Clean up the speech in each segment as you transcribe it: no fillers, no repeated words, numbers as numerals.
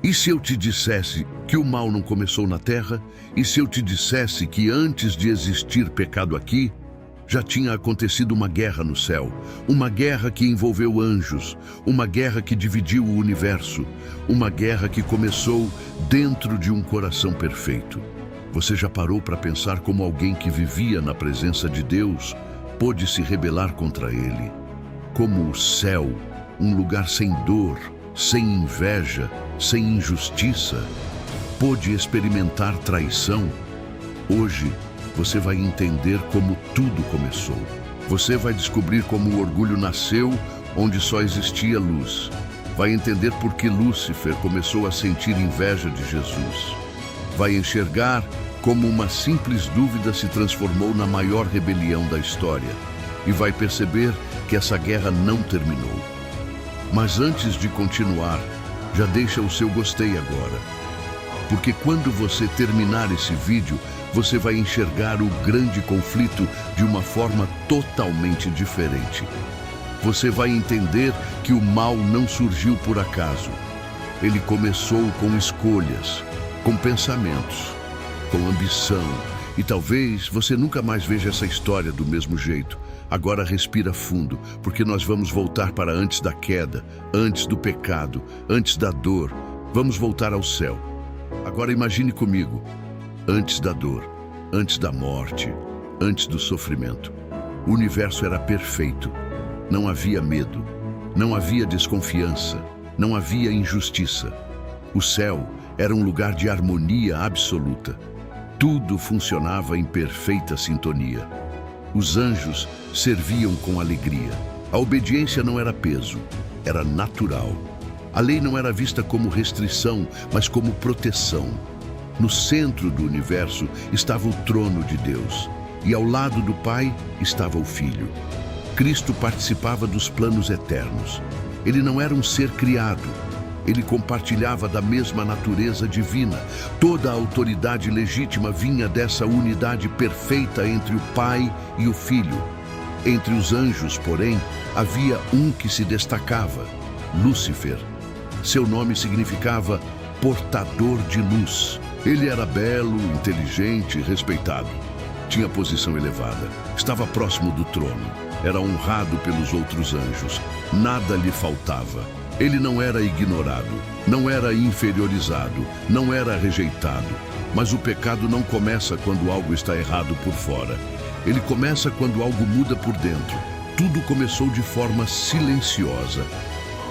E se eu te dissesse que o mal não começou na terra? E se eu te dissesse que antes de existir pecado aqui, já tinha acontecido uma guerra no céu, uma guerra que envolveu anjos, uma guerra que dividiu o universo, uma guerra que começou dentro de um coração perfeito? Você já parou para pensar como alguém que vivia na presença de Deus pôde se rebelar contra ele? Como o céu, um lugar sem dor, sem inveja, sem injustiça, pôde experimentar traição? Hoje, você vai entender como tudo começou. Você vai descobrir como o orgulho nasceu onde só existia luz. Vai entender por que Lúcifer começou a sentir inveja de Jesus. Vai enxergar como uma simples dúvida se transformou na maior rebelião da história. E vai perceber que essa guerra não terminou. Mas antes de continuar, já deixa o seu gostei agora. Porque quando você terminar esse vídeo, você vai enxergar o grande conflito de uma forma totalmente diferente. Você vai entender que o mal não surgiu por acaso. Ele começou com escolhas, com pensamentos, com ambição. E talvez você nunca mais veja essa história do mesmo jeito. Agora respira fundo, porque nós vamos voltar para antes da queda, antes do pecado, antes da dor. Vamos voltar ao céu. Agora imagine comigo, antes da dor, antes da morte, antes do sofrimento. O universo era perfeito. Não havia medo, não havia desconfiança, não havia injustiça. O céu era um lugar de harmonia absoluta. Tudo funcionava em perfeita sintonia. Os anjos serviam com alegria. A obediência não era peso, era natural. A lei não era vista como restrição, mas como proteção. No centro do universo estava o trono de Deus, e ao lado do Pai estava o Filho. Cristo participava dos planos eternos. Ele não era um ser criado. Ele compartilhava da mesma natureza divina. Toda a autoridade legítima vinha dessa unidade perfeita entre o Pai e o Filho. Entre os anjos, porém, havia um que se destacava, Lúcifer. Seu nome significava portador de luz. Ele era belo, inteligente e respeitado. Tinha posição elevada. Estava próximo do trono. Era honrado pelos outros anjos. Nada lhe faltava. Ele não era ignorado, não era inferiorizado, não era rejeitado. Mas o pecado não começa quando algo está errado por fora. Ele começa quando algo muda por dentro. Tudo começou de forma silenciosa.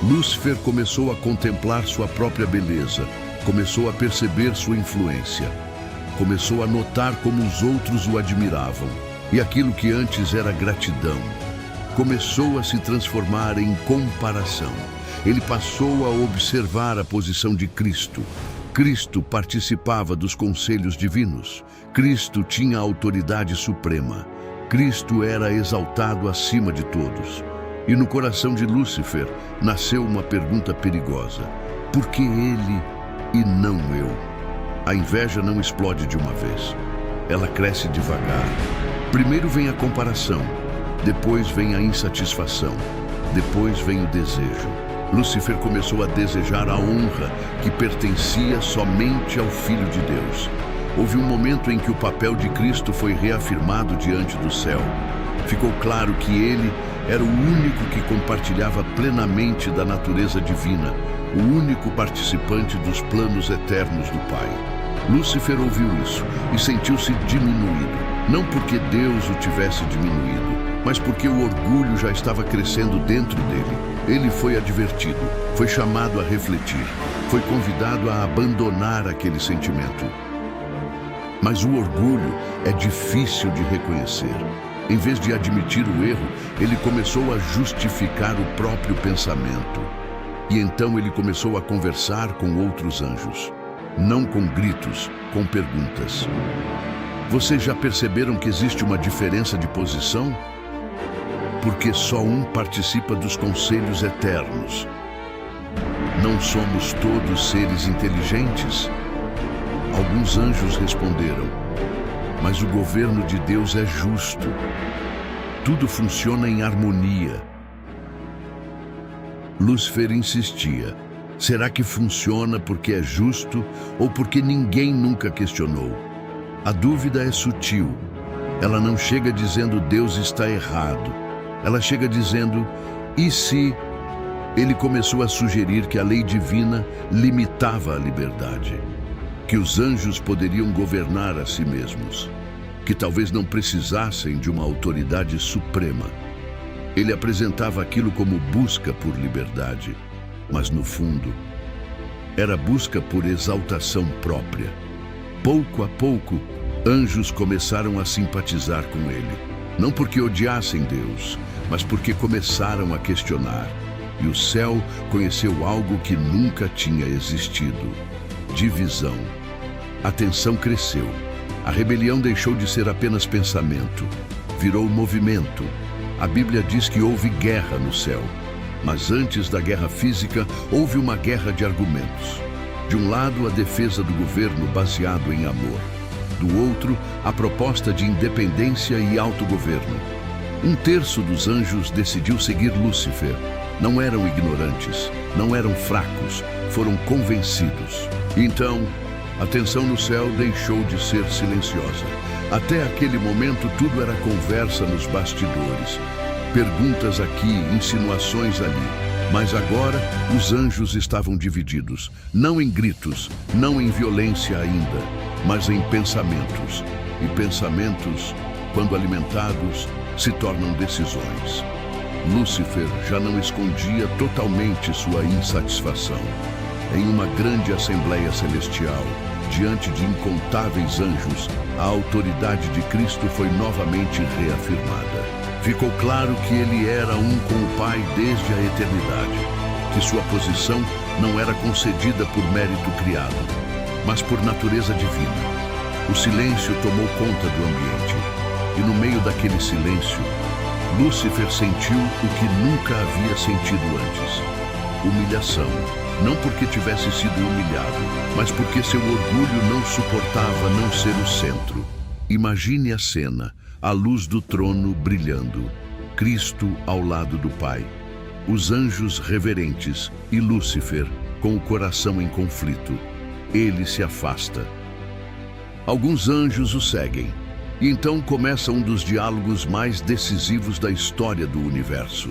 Lúcifer começou a contemplar sua própria beleza, começou a perceber sua influência, começou a notar como os outros o admiravam. E aquilo que antes era gratidão, começou a se transformar em comparação. Ele passou a observar a posição de Cristo. Cristo participava dos conselhos divinos. Cristo tinha a autoridade suprema. Cristo era exaltado acima de todos. E no coração de Lúcifer nasceu uma pergunta perigosa. Por que ele e não eu? A inveja não explode de uma vez. Ela cresce devagar. Primeiro vem a comparação, depois vem a insatisfação, depois vem o desejo. Lúcifer começou a desejar a honra que pertencia somente ao Filho de Deus. Houve um momento em que o papel de Cristo foi reafirmado diante do céu. Ficou claro que ele era o único que compartilhava plenamente da natureza divina, o único participante dos planos eternos do Pai. Lúcifer ouviu isso e sentiu-se diminuído, não porque Deus o tivesse diminuído, mas porque o orgulho já estava crescendo dentro dele. Ele foi advertido, foi chamado a refletir, foi convidado a abandonar aquele sentimento. Mas o orgulho é difícil de reconhecer. Em vez de admitir o erro, ele começou a justificar o próprio pensamento. E então ele começou a conversar com outros anjos. Não com gritos, com perguntas. Vocês já perceberam que existe uma diferença de posição? Porque só um participa dos conselhos eternos. Não somos todos seres inteligentes? Alguns anjos responderam, mas o governo de Deus é justo. Tudo funciona em harmonia. Lúcifer insistia, Será que funciona porque é justo ou porque ninguém nunca questionou? A dúvida é sutil. Ela não chega dizendo Deus está errado. Ela chega dizendo, e se? Ele começou a sugerir que a lei divina limitava a liberdade, que os anjos poderiam governar a si mesmos, que talvez não precisassem de uma autoridade suprema. Ele apresentava aquilo como busca por liberdade, mas no fundo, era busca por exaltação própria. Pouco a pouco, anjos começaram a simpatizar com ele, não porque odiassem Deus, mas porque começaram a questionar. E o céu conheceu algo que nunca tinha existido: divisão. A tensão cresceu. A rebelião deixou de ser apenas pensamento, virou movimento. A Bíblia diz que houve guerra no céu. Mas antes da guerra física, houve uma guerra de argumentos. De um lado, a defesa do governo baseado em amor. Do outro, a proposta de independência e autogoverno. Um terço dos anjos decidiu seguir Lúcifer. Não eram ignorantes, não eram fracos, foram convencidos. Então, a tensão no céu deixou de ser silenciosa. Até aquele momento, tudo era conversa nos bastidores. Perguntas aqui, insinuações ali. Mas agora, os anjos estavam divididos. Não em gritos, não em violência ainda, mas em pensamentos. E pensamentos, quando alimentados, se tornam decisões. Lúcifer já não escondia totalmente sua insatisfação. Em uma grande assembleia celestial, diante de incontáveis anjos, a autoridade de Cristo foi novamente reafirmada. Ficou claro que ele era um com o Pai desde a eternidade, que sua posição não era concedida por mérito criado, mas por natureza divina. O silêncio tomou conta do ambiente, e no meio daquele silêncio, Lúcifer sentiu o que nunca havia sentido antes: humilhação. Não porque tivesse sido humilhado, mas porque seu orgulho não suportava não ser o centro. Imagine a cena, a luz do trono brilhando, Cristo ao lado do Pai, os anjos reverentes e Lúcifer com o coração em conflito. Ele se afasta. Alguns anjos o seguem. E então começa um dos diálogos mais decisivos da história do universo.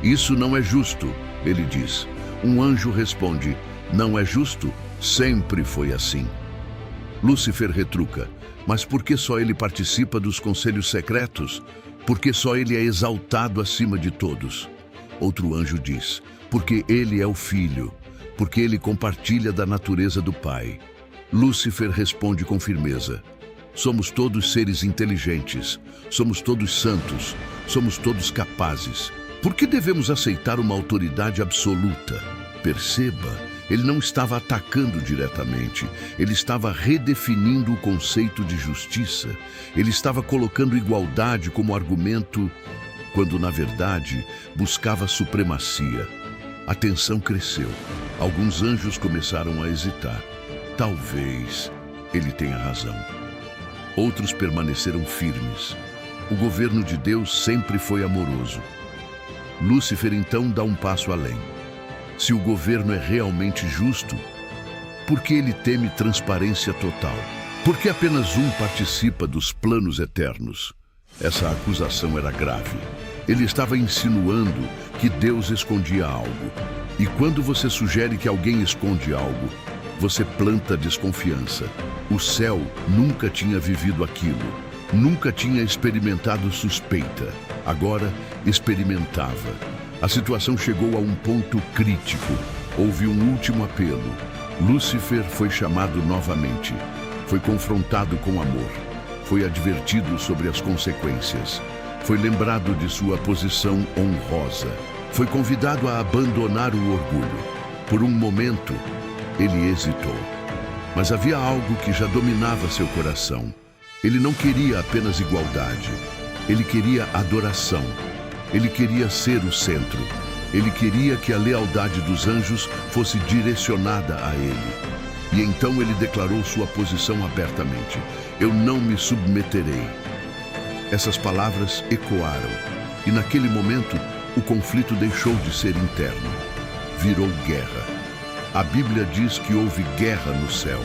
Isso não é justo, ele diz. Um anjo responde, não é justo? Sempre foi assim. Lúcifer retruca, mas por que só ele participa dos conselhos secretos? Por que só ele é exaltado acima de todos? Outro anjo diz, porque ele é o Filho, porque ele compartilha da natureza do Pai. Lúcifer responde com firmeza, somos todos seres inteligentes, somos todos santos, somos todos capazes. Por que devemos aceitar uma autoridade absoluta? Perceba, ele não estava atacando diretamente, ele estava redefinindo o conceito de justiça. Ele estava colocando igualdade como argumento, quando na verdade buscava supremacia. A tensão cresceu. Alguns anjos começaram a hesitar. Talvez ele tenha razão. Outros permaneceram firmes. O governo de Deus sempre foi amoroso. Lúcifer então dá um passo além. Se o governo é realmente justo, por que ele teme transparência total? Por que apenas um participa dos planos eternos? Essa acusação era grave. Ele estava insinuando que Deus escondia algo. E quando você sugere que alguém esconde algo, você planta desconfiança. O céu nunca tinha vivido aquilo. Nunca tinha experimentado suspeita. Agora experimentava. A situação chegou a um ponto crítico. Houve um último apelo. Lúcifer foi chamado novamente. Foi confrontado com amor. Foi advertido sobre as consequências. Foi lembrado de sua posição honrosa. Foi convidado a abandonar o orgulho. Por um momento, ele hesitou. Mas havia algo que já dominava seu coração. Ele não queria apenas igualdade. Ele queria adoração. Ele queria ser o centro. Ele queria que a lealdade dos anjos fosse direcionada a ele. E então ele declarou sua posição abertamente. Eu não me submeterei. Essas palavras ecoaram. E naquele momento, o conflito deixou de ser interno. Virou guerra. A Bíblia diz que houve guerra no céu.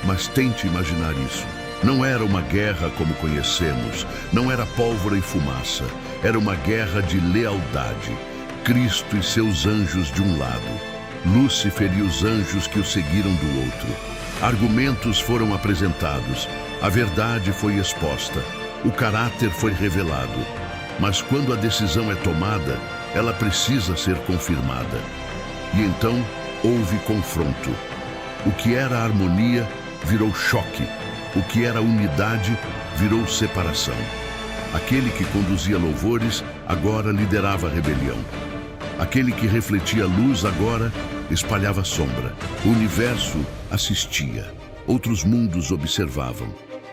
Mas tente imaginar isso. Não era uma guerra como conhecemos, não era pólvora e fumaça. Era uma guerra de lealdade. Cristo e seus anjos de um lado, Lúcifer e os anjos que o seguiram do outro. Argumentos foram apresentados, a verdade foi exposta, o caráter foi revelado. Mas quando a decisão é tomada, ela precisa ser confirmada. E então houve confronto. O que era harmonia virou choque. O que era unidade virou separação. Aquele que conduzia louvores agora liderava a rebelião. Aquele que refletia luz agora espalhava sombra. O universo assistia. Outros mundos observavam.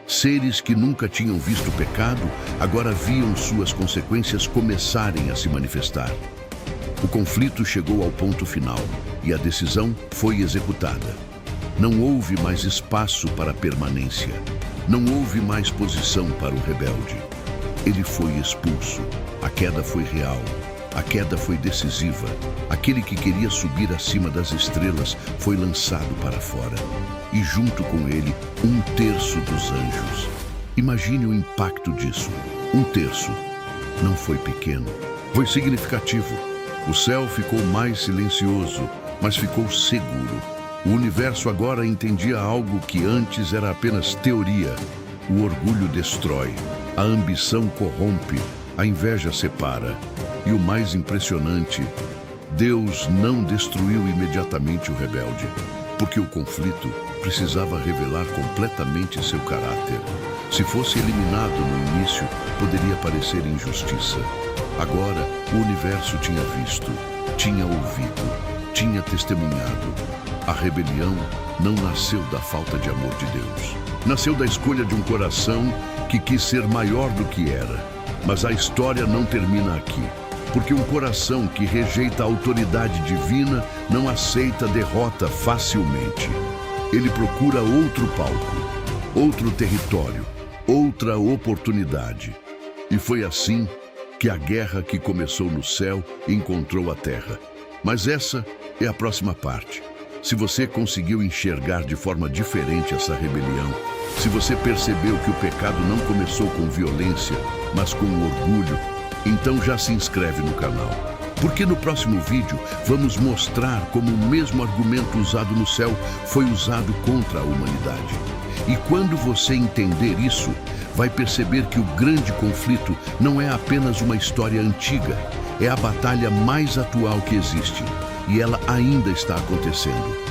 Seres que nunca tinham visto pecado agora viam suas consequências começarem a se manifestar. O conflito chegou ao ponto final e a decisão foi executada. Não houve mais espaço para permanência. Não houve mais posição para o rebelde. Ele foi expulso. A queda foi real. A queda foi decisiva. Aquele que queria subir acima das estrelas foi lançado para fora. E junto com ele, 1/3 dos anjos. Imagine o impacto disso. 1/3. Não foi pequeno. Foi significativo. O céu ficou mais silencioso, mas ficou seguro. O universo agora entendia algo que antes era apenas teoria. O orgulho destrói. A ambição corrompe. A inveja separa. E o mais impressionante, Deus não destruiu imediatamente o rebelde, porque o conflito precisava revelar completamente seu caráter. Se fosse eliminado no início, poderia parecer injustiça. Agora, o universo tinha visto, tinha ouvido, tinha testemunhado. A rebelião não nasceu da falta de amor de Deus. Nasceu da escolha de um coração que quis ser maior do que era. Mas a história não termina aqui. Porque um coração que rejeita a autoridade divina não aceita derrota facilmente. Ele procura outro palco, outro território, outra oportunidade. E foi assim que a guerra que começou no céu encontrou a terra. Mas essa é a próxima parte. Se você conseguiu enxergar de forma diferente essa rebelião, se você percebeu que o pecado não começou com violência, mas com orgulho, então já se inscreve no canal. Porque no próximo vídeo vamos mostrar como o mesmo argumento usado no céu foi usado contra a humanidade. E quando você entender isso, vai perceber que o grande conflito não é apenas uma história antiga, é a batalha mais atual que existe. E ela ainda está acontecendo.